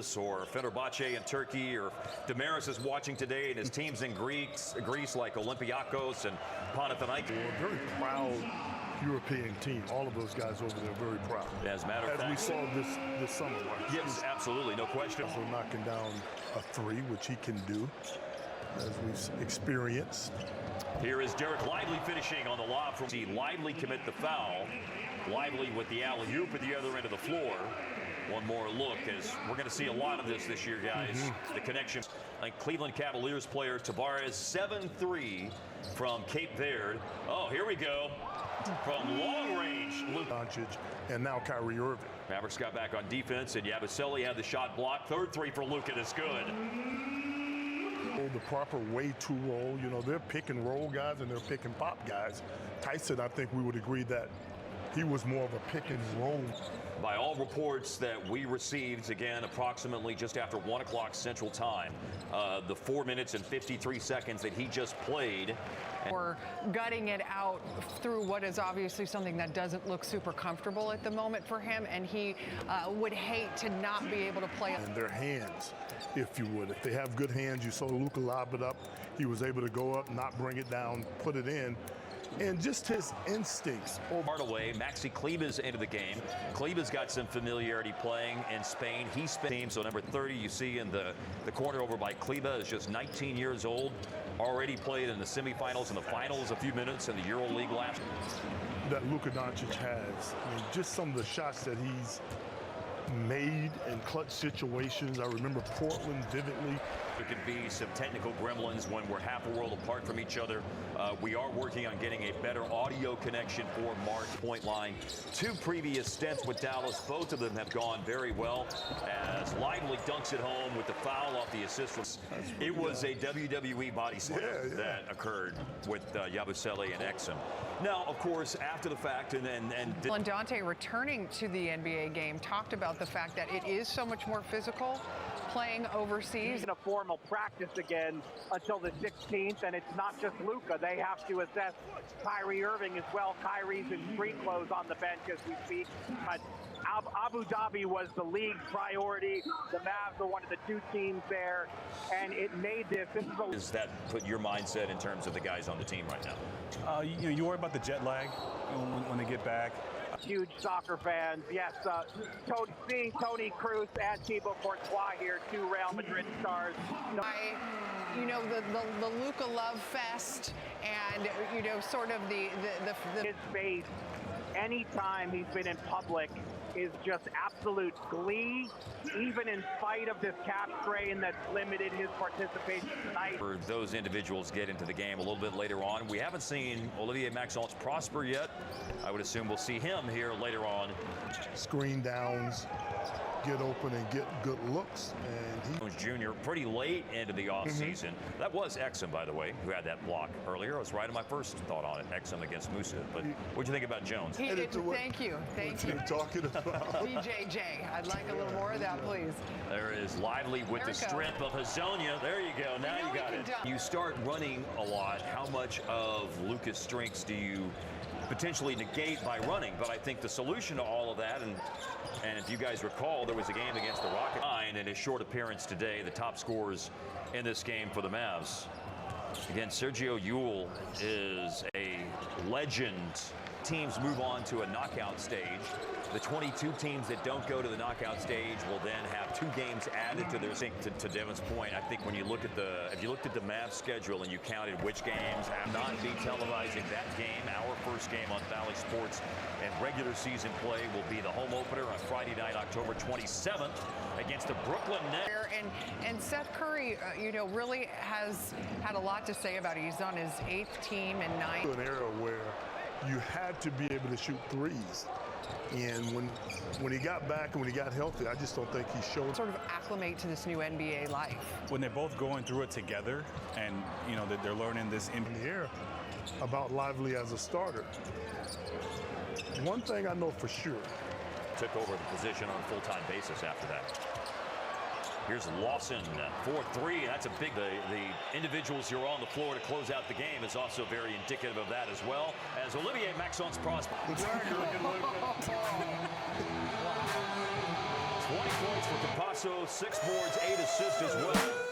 Cyprus or Fenerbahce in Turkey, or Damaris is watching today and his team's in Greece like Olympiacos and Panathinaikos. We're a very proud European team. All of those guys over there are very proud. As a matter of fact, we saw this summer, right? Yes, absolutely, no question. So knocking down a three, which he can do, as we've experienced. Here is Derek Lively finishing on the lob from Lively commit the foul. Lively with the alley-oop at the other end of the floor. One more look, as we're going to see a lot of this year, guys. The connection. Like Cleveland Cavaliers player Tavares, 7-3 from Cape Verde. Oh, here we go. From long range, Luka Doncic, and now Kyrie Irving. Mavericks got back on defense, and Yabusele had the shot blocked. Third three for Luka is good. The proper way to roll. You know, they're pick and roll guys and they're pick and pop guys. Tyson, I think we would agree that he was more of a pick and roll. By all reports that we received, again, approximately just after 1 o'clock Central Time, the 4 minutes and 53 seconds that he just played. Or gutting it out through what is obviously something that doesn't look super comfortable at the moment for him, and he would hate to not be able to play. And their hands, if you would. If they have good hands, you saw Luka lob it up. He was able to go up, not bring it down, put it in. And just his instincts. Away, Maxi Kleber's into the game. Kleber's got some familiarity playing in Spain. He's Spain, so number 30 you see in the corner over by Kleber is just 19 years old. Already played in the semifinals and the finals a few minutes in the EuroLeague last. That Luka Doncic has. I mean, just some of the shots that he's made in clutch situations. I remember Portland vividly. There could be some technical gremlins when we're half a world apart from each other. We are working on getting a better audio connection for Mark. Point line. 2 previous stints with Dallas. Both of them have gone very well, as Lively dunks it home with the foul off the assist. It was a WWE body slam that occurred with Yabusele and Exum. Now, of course, after the fact, and Dante, returning to the NBA game, talked about the fact that it is so much more physical playing overseas. In a formal practice again until the 16th, and it's not just Luka. They have to assess Kyrie Irving as well. Kyrie's in free clothes on the bench as we speak. But Abu Dhabi was the league's priority. The Mavs are one of the 2 teams there, and it made this. Does that put your mindset in terms of the guys on the team right now? You worry about the jet lag when they get back. Huge soccer fans. Yes, seeing Toni Kroos and Thibaut Courtois here, 2 Real Madrid stars. You know, the Luka love fest, and you know, sort of the his face anytime he's been in public is just absolute glee, even in spite of this cap strain that's limited his participation tonight. For those individuals get into the game a little bit later on. We haven't seen Olivier Maxence Prosper yet. I would assume we'll see him here later on. Screen downs, get open and get good looks. And Jones Jr. pretty late into the offseason. That was Exum, by the way, who had that block earlier. I was right in my first thought on it, Exum against Musa. But what'd you think about Jones? Thank you. Thank you. Talking about BJJ. I'd like a little more of that, please. There is Lively with the strip of Hazonia. There you go. Now you got it. You start running a lot. How much of Luka's strengths do you potentially negate by running? But I think the solution to all of that, and if you guys recall, there was a game against the Rockets, and his short appearance today, the top scorers in this game for the Mavs. Again, Sergio Llull is a legend. Teams move on to a knockout stage. The 22 teams that don't go to the knockout stage will then have 2 games added to their. To Devin's point, I think when you look at if you looked at the Mavs schedule and you counted which games have not be televising that game, our first game on Valley Sports and regular season play will be the home opener on Friday night, October 27th, against the Brooklyn Nets. And Seth Curry, you know, really has had a lot to say about it. He's on his 8th team and 9th. An era where you had to be able to shoot threes. And when he got back and when he got healthy, I just don't think he showed. Sort of acclimate to this new NBA life. When they're both going through it together, and you know that they're learning this in the air about Lively as a starter. One thing I know for sure. Took over the position on a full-time basis after that. Here's Lawson, 4-3. That's a big. The individuals who are on the floor to close out the game is also very indicative of that as well. As Olivier Maxence Prosper. 20 points for Campazzo, 6 boards, 8 assists as well.